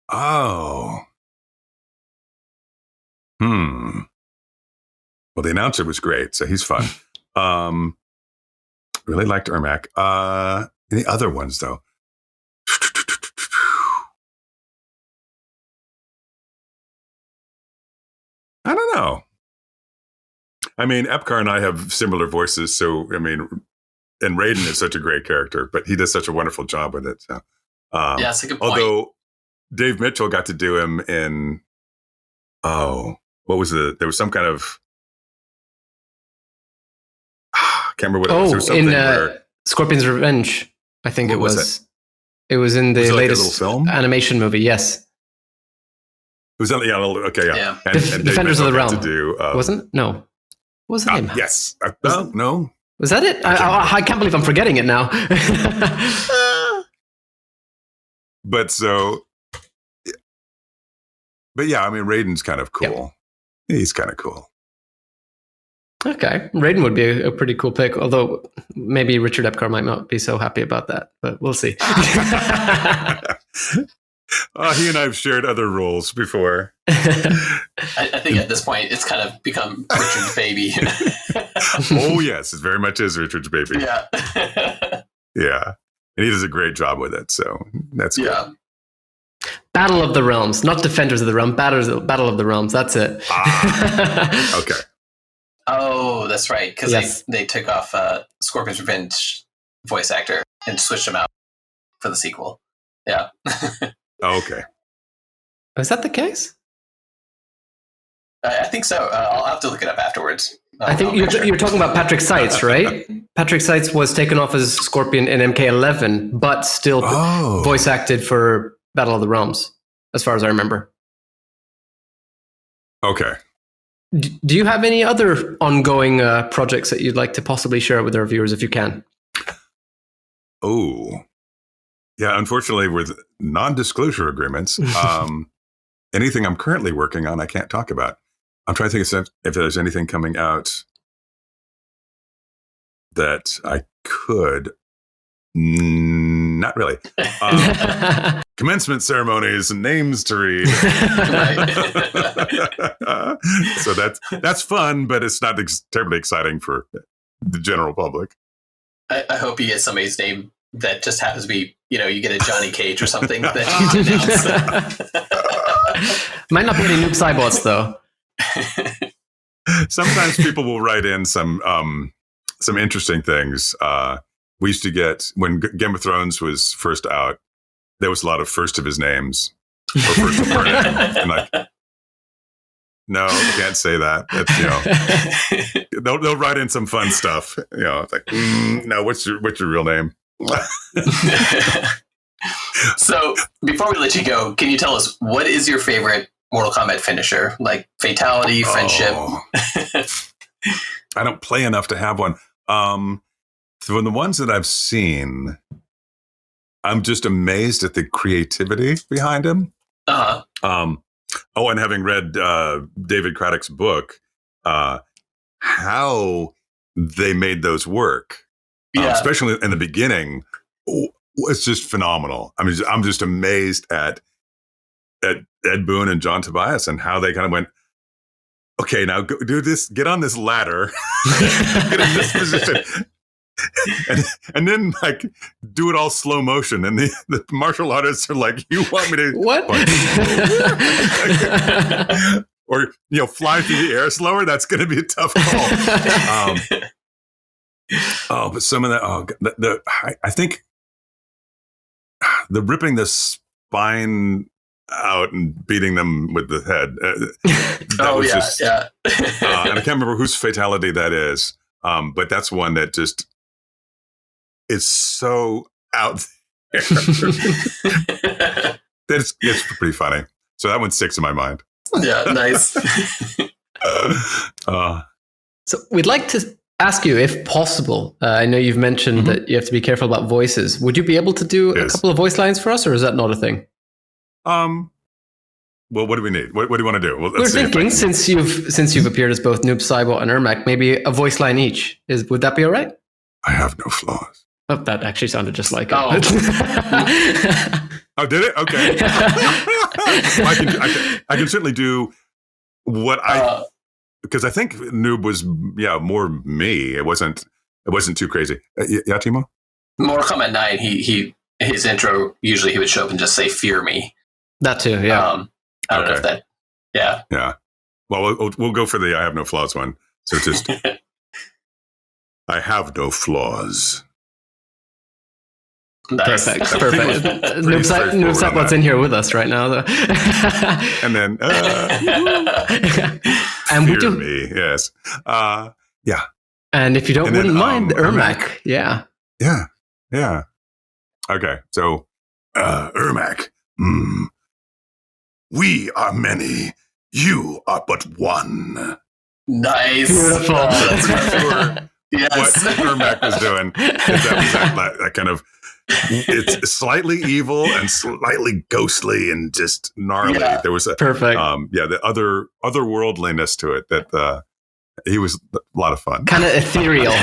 Oh. Well, the announcer was great, so he's fun. Really liked Ermac. Any other ones, though? I don't know. I mean, Epcar and I have similar voices, so I mean, and Raiden is such a great character, but he does such a wonderful job with it. So, Yeah, that's a good point. Although Dave Mitchell got to do him in, what was there was some kind of, I can't remember what it was. There was something where Scorpion's Revenge, I think it was. It was in the latest film? Animation movie, yes. It was okay, yeah. And Defenders of the Realm. Wasn't it? No. What was the name? Yes. No. Was that it? I can't believe I'm forgetting it now. But yeah, I mean, Raiden's kind of cool. Yeah. He's kind of cool. Okay. Raiden would be a pretty cool pick, although maybe Richard Epcar might not be so happy about that, but we'll see. He and I have shared other roles before. I think at this point, it's kind of become Richard's baby. Oh, yes. It very much is Richard's baby. Yeah. Yeah. And he does a great job with it, so that's good. Yeah. Battle of the Realms, not Defenders of the Realm, Battle of the Realms, that's it. Okay. Oh, that's right, because they took off Scorpion's Revenge voice actor and switched him out for the sequel. Yeah. Okay. Is that the case? I think so. I'll have to look it up afterwards. I think you're talking about Patrick Seitz, right? Patrick Seitz was taken off as Scorpion in MK11, but still voice acted for Battle of the Realms, as far as I remember. Okay. Do you have any other ongoing projects that you'd like to possibly share with our viewers if you can? Oh. Yeah, unfortunately, with non-disclosure agreements, anything I'm currently working on, I can't talk about. I'm trying to think if there's anything coming out that I could. Not really. Commencement ceremonies and names to read. So that's fun, but it's not terribly exciting for the general public. I hope you get somebody's name that just happens to be, you get a Johnny Cage or something that you announce. Might not be any Noob Saibots, though. Sometimes people will write in some interesting things. We used to get, when Game of Thrones was first out, there was a lot of first of his names or first of her name. And like, no, you can't say that. That's, they'll write in some fun stuff. It's like, no, what's your real name? So before we let you go, can you tell us what is your favorite Mortal Kombat finisher? Like fatality, friendship? I don't play enough to have one. From the ones that I've seen, I'm just amazed at the creativity behind him. Uh-huh. And having read David Craddock's book, how they made those work, especially in the beginning, it's just phenomenal. I mean, I'm just amazed at Ed Boon and John Tobias and how they kind of went, okay, now go do this, get on this ladder, get in this position. And then like do it all slow motion, and the martial artists are like, "You want me to what?" Or fly through the air slower? That's going to be a tough call. But some of that. I think the ripping the spine out and beating them with the head. And I can't remember whose fatality that is. But that's one that just. It's so out there. It's pretty funny. So that one sticks in my mind. Yeah, nice. So we'd like to ask you, if possible, I know you've mentioned that you have to be careful about voices. Would you be able to do a couple of voice lines for us, or is that not a thing? Well, what do we need? What do you want to do? Well, we're thinking, since you've appeared as both Noob Saibot and Ermac, maybe a voice line each. Would that be all right? I have no flaws. Oh, that actually sounded just like it. Oh, did it? Okay. I can certainly do what because I think Noob was more me. It wasn't too crazy. Yeah, Timo? Mortal Kombat 9. His intro usually he would show up and just say "Fear me." That too. Yeah. I don't know if that. Yeah. Yeah. Well, we'll go for the I have no flaws one. So just I have no flaws. Nice. Perfect. Noob Saibot's in here with us right now, though. And then, and we fear do. me, yes. Yeah. And if you wouldn't mind, Ermac. Ermac. Yeah. Yeah. Okay, so, Ermac. We are many. You are but one. Nice. Beautiful. That's Sure. Yes. What Ermac was doing is that kind of, it's slightly evil and slightly ghostly and just gnarly. Yeah. There was a Perfect. the otherworldliness to it that he was a lot of fun. Kind of ethereal.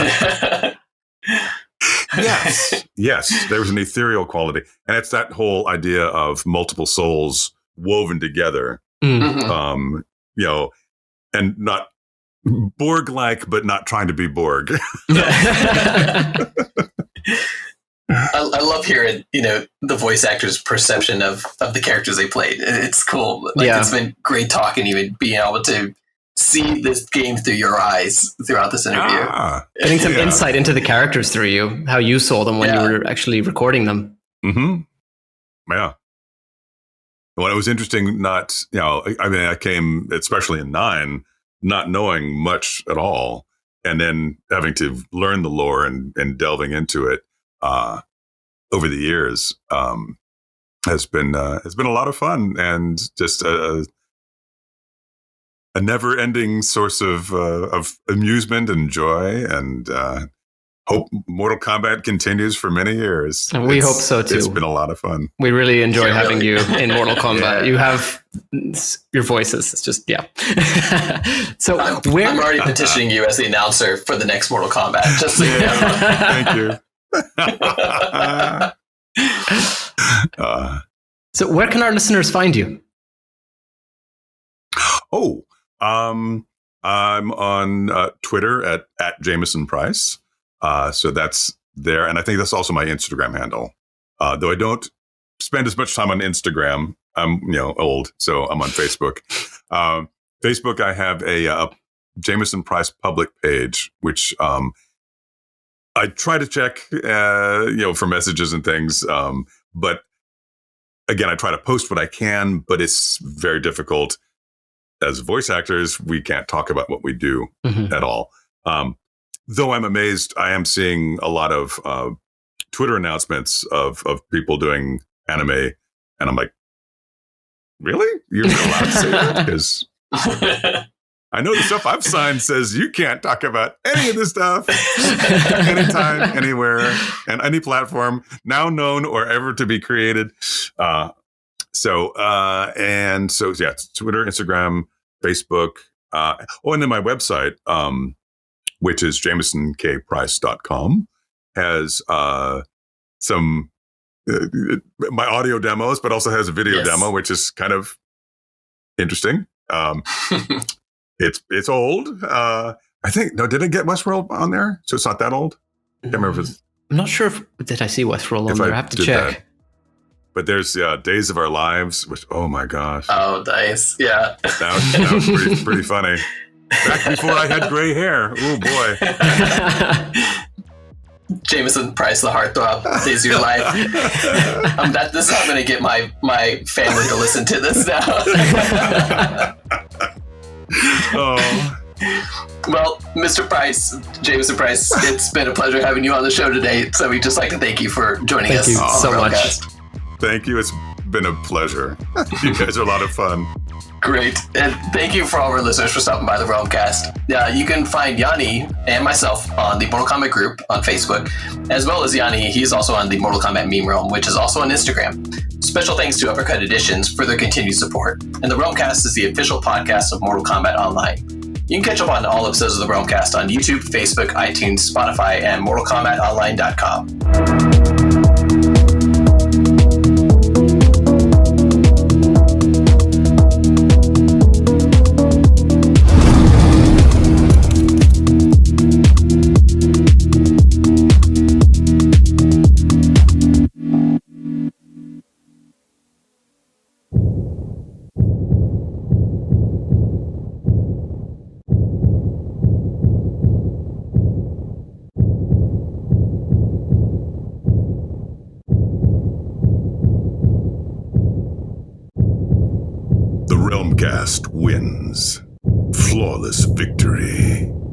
Yes, there was an ethereal quality, and it's that whole idea of multiple souls woven together. Mhm. And not Borg-like, but not trying to be Borg. I love hearing, the voice actor's perception of the characters they played. It's cool. It's been great talking to you and being able to see this game through your eyes throughout this interview. Getting some insight into the characters through you, how you saw them when you were actually recording them. Mm-hmm. Yeah. Well, it was interesting I came, especially in 9, not knowing much at all, and then having to learn the lore and delving into it over the years has been a lot of fun and just a never-ending source of amusement and joy, and hope Mortal Kombat continues for many years. And we hope so too. It's been a lot of fun. We really enjoy having you in Mortal Kombat. Yeah. You have your voices. It's just So I'm already petitioning you as the announcer for the next Mortal Kombat. Just so you know. Thank you. So where can our listeners find you? I'm on Twitter at Jamieson Price. So that's there. And I think that's also my Instagram handle. Though I don't spend as much time on Instagram. I'm, old, so I'm on Facebook. Facebook, I have a Jamieson Price public page, which I try to check, for messages and things. But again, I try to post what I can, but it's very difficult. As voice actors, we can't talk about what we do at all. Though I'm amazed, I am seeing a lot of Twitter announcements of people doing anime, and I'm like, really? You're allowed to say that? Because I know the stuff I've signed says you can't talk about any of this stuff anytime, anywhere, and any platform now known or ever to be created. So it's Twitter, Instagram, Facebook. And then my website, which is JamiesonKPrice.com, has some my audio demos, but also has a video demo, which is kind of interesting. It's old. I think, did I get Westworld on there? So it's not that old? I can't remember if it's, I'm not sure did I see Westworld on there. I have to check. That. But there's Days of Our Lives, which, oh my gosh. Oh, nice. Yeah. That was pretty funny. Back before I had gray hair. Oh, boy. Jamieson Price, the heartthrob, Days of Your Life. This is how I'm going to get my family to listen to this now. Oh. Well, Mr. Price, Jamieson Price, it's been a pleasure having you on the show today. So we'd just like to thank you for joining us. Thank you so much. Thank you. It's been a pleasure. You guys are a lot of fun. Great. And thank you for all our listeners for stopping by the Realm Kast. You can find Yanni and myself on the Mortal Kombat group on Facebook, as well as Yanni. He's also on the Mortal Kombat meme realm, which is also on Instagram. Special thanks to Uppercut Editions for their continued support. And the Realm Kast is the official podcast of Mortal Kombat Online. You can catch up on all episodes of the Realm Kast on YouTube, Facebook, iTunes, Spotify, and MortalKombatOnline.com. Kast wins. Flawless victory.